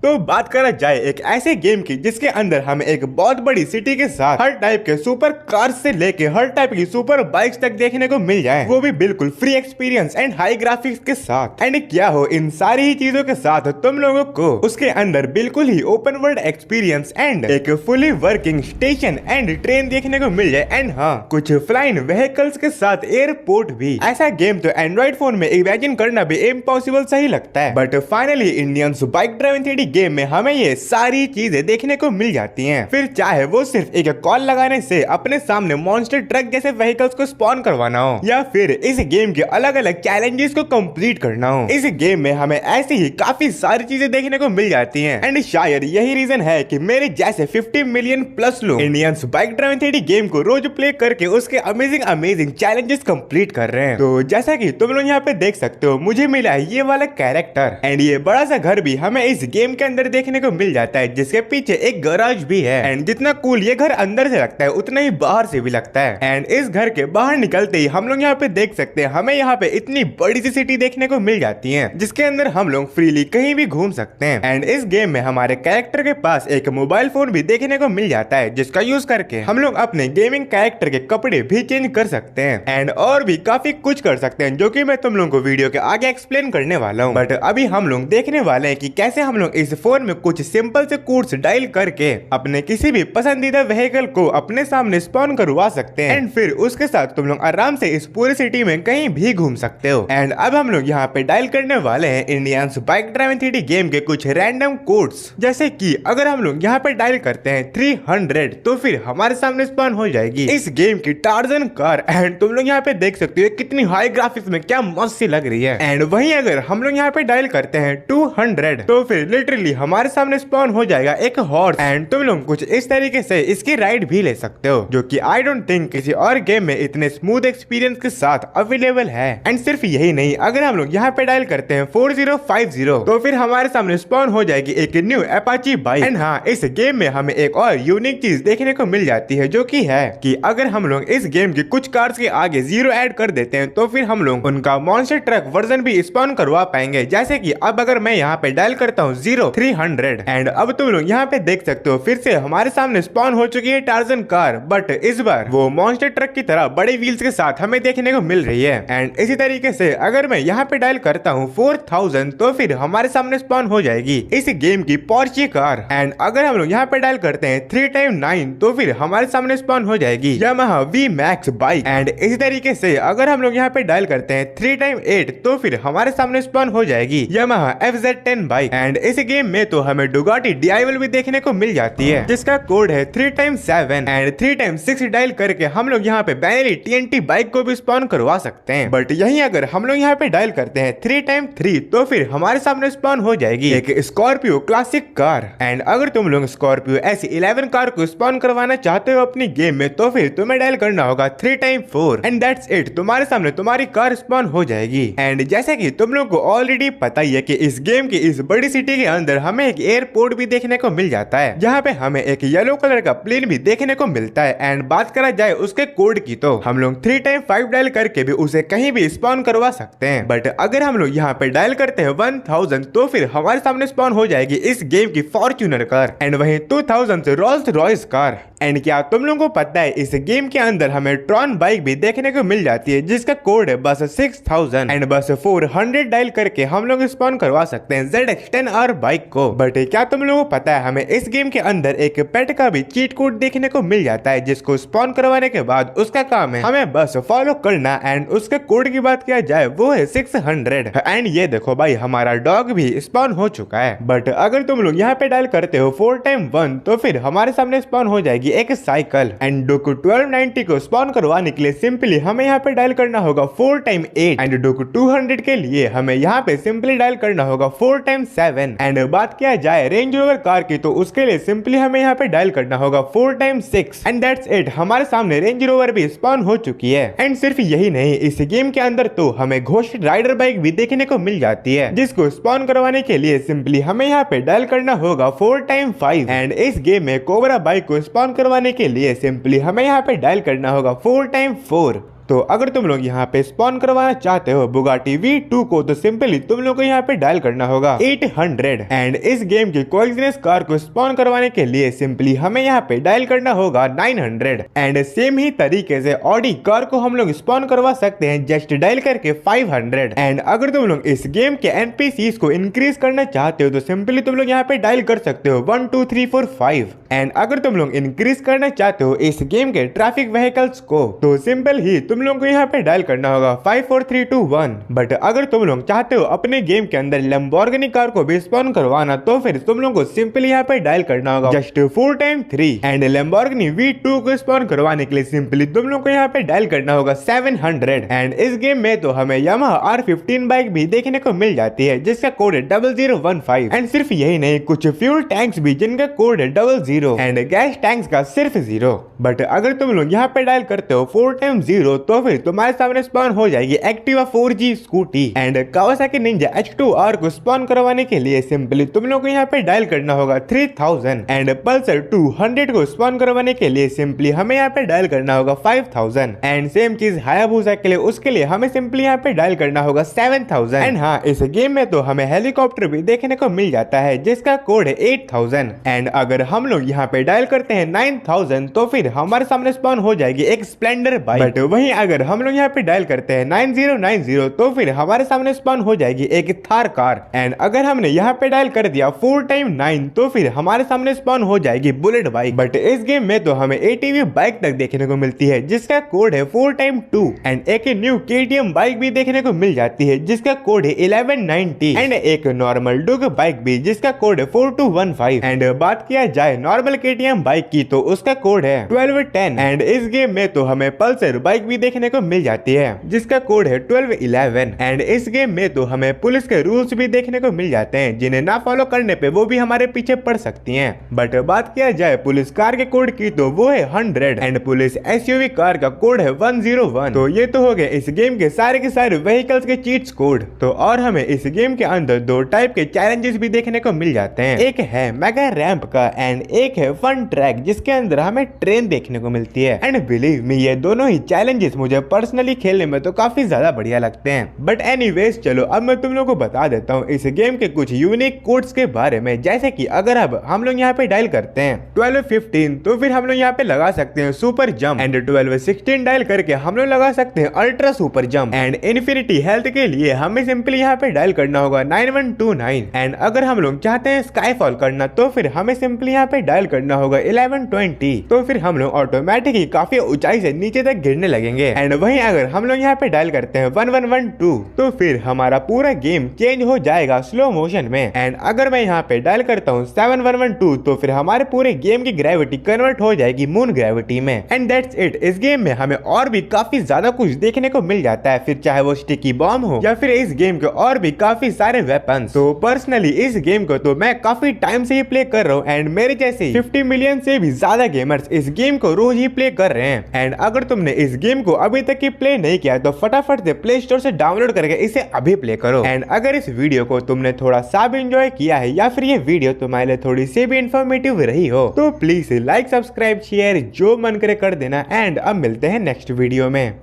तो बात करा जाए एक ऐसे गेम की जिसके अंदर हमें एक बहुत बड़ी सिटी के साथ हर टाइप के सुपर कार्स से लेके हर टाइप की सुपर बाइक्स तक देखने को मिल जाए, वो भी बिल्कुल free experience and high graphics के साथ। एंड क्या हो इन सारी ही चीजों के साथ तुम लोगों को उसके अंदर बिल्कुल ही ओपन वर्ल्ड एक्सपीरियंस एंड एक fully working station and train देखने को मिल जाए। एंड हाँ, कुछ फ्लाइंग व्हीकल्स के साथ एयरपोर्ट भी। ऐसा गेम तो एंड्रॉइड फोन में इमेजिन करना भी इम्पॉसिबल सही लगता है, but finally Indians bike driving 3D game में हमें ये सारी चीजें देखने को मिल जाती हैं। फिर चाहे वो सिर्फ एक कॉल लगाने से अपने सामने मॉन्स्टर ट्रक जैसे व्हीकल्स को स्पॉन करवाना हो, या फिर इस गेम के अलग अलग चैलेंजेस को कंप्लीट करना हो, इस गेम में हमें ऐसी ही काफी सारी चीजें देखने को मिल जाती हैं। एंड शायद यही रीजन है कि मेरे जैसे 50 मिलियन प्लस लोग Indians bike driving 3D game को रोज प्ले करके उसके अमेजिंग चैलेंजेस कंप्लीट कर रहे हैं। तो जैसा कि तुम लोग यहाँ पे देख सकते हो, मुझे मिला है ये वाला कैरेक्टर एंड ये बड़ा सा घर भी हमें इस गेम के अंदर देखने को मिल जाता है, जिसके पीछे एक गैराज भी है। एंड जितना कूल ये घर अंदर से लगता है उतना ही बाहर से भी लगता है। एंड इस घर के बाहर निकलते ही हम लोग यहाँ पे देख सकते हैं, हमें यहाँ पे इतनी बड़ी सी सिटी देखने को मिल जाती है, जिसके अंदर हम लोग फ्रीली कहीं भी घूम सकते हैं। एंड इस गेम में हमारे कैरेक्टर के पास एक मोबाइल फोन भी देखने को मिल जाता है, जिसका यूज करके हम लोग अपने गेमिंग कैरेक्टर के कपड़े भी चेंज कर सकते हैं एंड और भी काफी कुछ कर सकते हैं, जो कि मैं तुम लोगों को वीडियो के आगे एक्सप्लेन करने वाला हूँ। बट अभी हम लोग देखने वाले हैं कि कैसे हम लोग इस फोन में कुछ सिंपल से कोड्स डायल करके अपने किसी भी पसंदीदा व्हीकल को अपने सामने स्पॉन करवा सकते हैं। एंड फिर उसके साथ तुम लोग आराम से इस पूरी सिटी में कहीं भी घूम सकते हो। एंड अब हम लोग यहाँ पे डायल करने वाले हैं Indians bike driving 3D game के कुछ रैंडम कोड्स, जैसे कि अगर हम लोग यहाँ पे डायल करते हैं 300 तो फिर हमारे सामने स्पॉन हो जाएगी इस गेम की टार्जन कार। एंड तुम लोग यहाँ पे देख सकते हो कितनी हाई ग्राफिक्स में क्या मस्त सी लग रही है। एंड वहीं अगर हम लोग यहाँ पे डायल करते हैं 200 तो फिर लिटरली हमारे सामने स्पॉन हो जाएगा एक हॉर्स। एंड तुम लोग कुछ इस तरीके से इसकी राइड भी ले सकते हो, जो कि आई डोंट थिंक किसी और गेम में इतने स्मूथ एक्सपीरियंस के साथ अवेलेबल है। एंड सिर्फ यही नहीं, अगर हम लोग यहाँ पे डायल करते हैं 4050 तो फिर हमारे सामने स्पॉन हो जाएगी एक न्यू अपाची बाइक। एंड हाँ, इस गेम में हमें एक और यूनिक चीज देखने को मिल जाती है, जो कि है कि अगर हम लोग इस गेम की कुछ कार्स के आगे 0 ऐड कर देते हैं तो फिर हम लोग उनका मॉन्स्टर ट्रक वर्जन भी स्पॉन करवा पाएंगे। जैसे कि अब अगर मैं यहाँ पे डायल करता हूँ 0300 एंड अब तुम लोग यहाँ पे देख सकते हो फिर से हमारे सामने स्पॉन हो चुकी है टार्जन कार, बट इस बार वो मॉन्स्टर ट्रक की तरह बड़े व्हील्स के साथ हमें देखने को मिल रही है। एंड इसी तरीके से अगर मैं यहाँ पे डायल करता हूँ 4000 तो फिर हमारे सामने स्पॉन हो जाएगी इस गेम की पोर्चे कार। एंड अगर हम लोग यहाँ पे डायल करते हैं 3x9 तो फिर हमारे सामने स्पॉन हो जाएगी यामाहा V-Max बाइक। एंड इसी तरीके से अगर हम लोग यहाँ पे डायल करते हैं 3x8 तो फिर हमारे सामने स्पॉन हो जाएगी यामाहा FZ10 बाइक। एंड इस गेम में तो हमें डुगाटी DIL भी देखने को मिल जाती है, जिसका कोड है 3x7 एंड 3x6 डायल करके हम लोग यहाँ पे बैनरी TNT बाइक को भी स्पॉन करवा सकते हैं। बट यहीं अगर हम लोग यहाँ पे डायल करते हैं 3x3 तो फिर हमारे सामने स्पॉन हो जाएगी एक स्कॉर्पियो क्लासिक कार। एंड अगर तुम लोग स्कॉर्पियो S11 कार को स्पॉन करवाना चाहते हो अपनी गेम में तो फिर तुम्हें डायल करना होगा 3x4 एंड दैट्स इट, तुम्हारे सामने तुम्हारी कार स्पॉन हो जाएगी। एंड जैसे कि तुम लोग को ऑलरेडी पता ही है कि इस गेम की इस बड़ी सिटी के अंदर हमें एक एयरपोर्ट भी देखने को मिल जाता है, जहाँ पे हमें एक येलो कलर का प्लेन भी देखने को मिलता है। एंड बात करा जाए उसके कोड की तो हम लोग 3x5 डायल करके भी उसे कहीं भी स्पॉन करवा सकते हैं। बट अगर हम लोग यहाँ पे डायल करते हैं 1000 तो फिर हमारे सामने स्पॉन हो जाएगी इस गेम की फॉर्च्यूनर कार एंड वहीं 2000 से रोल्स रॉयस कार। एंड क्या तुम लोगों को पता है इस गेम के अंदर हमें ट्रॉन बाइक भी देखने को मिल जाती है, जिसका कोड है बस 6000 एंड बस 400 डायल करके हम लोग स्पॉन करवा सकते हैं ZX10R बाइक को। बट क्या तुम लोगों को पता है हमें इस गेम के अंदर एक पेट का भी चीट कोड देखने को मिल जाता है, जिसको स्पॉन करवाने के बाद उसका काम है हमें बस फॉलो करना। एंड उसके कोड की बात किया जाए वो है 600 एंड ये देखो भाई हमारा डॉग भी स्पॉन हो चुका है। बट अगर तुम लोग यहाँ पे डायल करते हो 4x1 तो फिर हमारे सामने स्पॉन हो जाएगी एक साइकिल। एंड डोकू 1290 को स्पॉन करवाने के लिए सिंपली हमें यहाँ पे डायल करना होगा 4x8 एंड डोकू 200 के लिए हमें यहाँ पे सिंपली डायल करना होगा 4x7। एंड बात किया जाए रेंज रोवर कार की तो उसके लिए सिंपली हमें यहाँ पे डायल करना होगा 4x6 एंड दैट्स इट, हमारे सामने रेंज रोवर भी स्पॉन हो चुकी है। एंड सिर्फ यही नहीं, इस गेम के अंदर तो हमें घोस्ट राइडर बाइक भी देखने को मिल जाती है, जिसको स्पॉन करवाने के लिए सिंपली हमें यहाँ पे डायल करना होगा 4x5 एंड इस गेम में कोबरा बाइक को स्पॉन करवाने के लिए सिंपली हमें यहाँ पे डायल करना होगा 4x4। तो अगर तुम लोग यहाँ पे स्पॉन करवाना चाहते हो बुगाटी V2 को तो सिंपली तुम लोग को यहाँ पे डायल करना होगा 800 एंड इस गेम की कोएक्सिनेस कार को स्पॉन करवाने के लिए सिंपली हमें यहाँ पे डायल करना होगा 900 एंड सेम ही तरीके से ऑडी कार को हम लोग स्पॉन करवा सकते हैं जस्ट डायल करके 500 एंड अगर तुम लोग इस गेम के एनपीसीज को इंक्रीज करना चाहते हो तो सिंपली तुम लोग यहाँ पे डायल कर सकते हो 1 2 3 4 5 एंड अगर तुम लोग इंक्रीज करना चाहते हो इस गेम के ट्रैफिक व्हीकल्स को तो सिंपल ही तुम लोग को यहाँ पे डायल करना होगा 5 4 3 2 1 बट अगर तुम लोग चाहते हो अपने गेम के अंदर लैम्बोर्गिनी कार को भी स्पॉन करवाना तो फिर तुम लोग को सिंपली यहाँ पे डायल करना होगा just 4 time 3 and Lamborghini V2 को स्पॉन करवाने के लिए सिंपली तुम लोग को यहाँ पे डायल करना होगा 700 एंड इस गेम में तो हमें यामाहा R15 बाइक भी देखने को मिल जाती है जिसका कोड है 0015 एंड सिर्फ यही नहीं कुछ फ्यूल टैंक्स भी जिनका कोड है 00 एंड गैस टैंक्स का सिर्फ 0 बट अगर तुम लोग यहाँ पे डायल करते हो 4 टाइम 0 तो फिर तुम्हारे सामने स्पॉन हो जाएगी Activa 4G scooty and Kawasaki Ninja H2R को स्पॉन करवाने के लिए सिंपली तुम लोग को यहाँ पे डायल करना होगा 3000 एंड पल्सर 200 को स्पॉन करवाने के लिए सिंपली हमें यहाँ पे डायल करना होगा 5000 एंड सेम चीज हायाबुसा के लिए उसके लिए हमें सिंपली यहाँ पे डायल करना होगा 7000 एंड हाँ इस गेम में तो हमें हेलीकॉप्टर भी देखने को मिल जाता है जिसका कोड है 8000 एंड अगर हम लोग यहाँ पे डायल करते हैं 9000 तो फिर हमारे सामने स्पॉन हो जाएगी एक स्प्लेंडर बाइक बट वहीं अगर हम लोग यहाँ पे डायल करते हैं 9090 तो फिर हमारे सामने स्पॉन हो जाएगी एक थार कार एंड अगर हमने यहाँ पे डायल कर दिया 4 टाइम 9 तो फिर हमारे सामने स्पॉन हो जाएगी बुलेट बाइक बट इस गेम में तो हमें ATV बाइक तक देखने को मिलती है जिसका कोड है 4 टाइम 2 एंड एक न्यू KTM बाइक भी देखने को मिल जाती है जिसका कोड है 1190 एंड एक नॉर्मल डुग बाइक भी जिसका कोड है 4215 एंड बात किया जाए नॉर्मल KTM बाइक की तो उसका कोड है 1210 एंड इस गेम में तो हमें पल्सर बाइक भी देखने को मिल जाती है जिसका कोड है 1211 एंड इस गेम में तो हमें पुलिस के रूल्स भी देखने को मिल जाते हैं जिन्हें ना फॉलो करने पे वो भी हमारे पीछे पड़ सकती हैं बट बात किया जाए पुलिस कार के कोड की तो वो है 100 एंड पुलिस SUV कार का कोड है 101 तो ये तो हो गए इस गेम के सारे व्हीकल्स के चीट्स कोड तो और हमें इस गेम के अंदर दो टाइप के चैलेंजेस भी देखने को मिल जाते हैं एक है मेगा रैंप का एंड एक है फन ट्रैक जिसके अंदर हमें ट्रेन देखने को मिलती है एंड बिलीव मी ये दोनों ही चैलेंजेस मुझे पर्सनली खेलने में तो काफी ज्यादा बढ़िया लगते हैं बट एनीवेज चलो अब मैं तुम लोगों को बता देता हूँ इस गेम के कुछ यूनिक कोड्स के बारे में जैसे कि अगर अब हम लोग यहाँ पे डायल करते हैं 1215 तो फिर हम लोग यहाँ पे लगा सकते हैं सुपर जंप एंड 1216 डायल करके हम लोग लगा सकते हैं ultra super jump and infinity health के लिए हमें सिंपली यहाँ पे डायल करना होगा 9129 एंड अगर हम लोग चाहते हैं स्काईफॉल करना तो फिर हमें सिंपली यहाँ पे डायल करना होगा 1120 तो फिर हम लोग ऑटोमेटिकली काफी ऊंचाई से नीचे तक गिरने लगेंगे एंड वहीं अगर हम लोग यहाँ पे डायल करते हैं 1112 तो फिर हमारा पूरा गेम चेंज हो जाएगा स्लो मोशन में एंड अगर मैं यहाँ पे डायल करता हूँ 7112 तो फिर हमारे पूरे गेम की ग्रेविटी कन्वर्ट हो जाएगी मून ग्रेविटी में एंड दैट्स इट इस गेम में हमें और भी काफी ज्यादा कुछ देखने को मिल जाता है फिर चाहे वो स्टिकी बॉम्ब हो या फिर इस गेम के और भी काफी सारे वेपन्स तो पर्सनली इस गेम को तो मैं काफी टाइम से ही प्ले कर रहा हूँ एंड मेरे जैसे 50 मिलियन से भी ज्यादा गेमर्स इस गेम को रोज ही प्ले कर रहे हैं एंड अगर तुमने इस गेम को अभी तक ही प्ले नहीं किया तो फटाफट से प्ले स्टोर से डाउनलोड करके इसे अभी प्ले करो एंड अगर इस वीडियो को तुमने थोड़ा सा भी एंजॉय किया है या फिर ये वीडियो तुम्हारे लिए थोड़ी सी भी इंफॉर्मेटिव रही हो तो प्लीज लाइक सब्सक्राइब शेयर जो मन करे कर देना एंड अब मिलते हैं नेक्स्ट वीडियो में।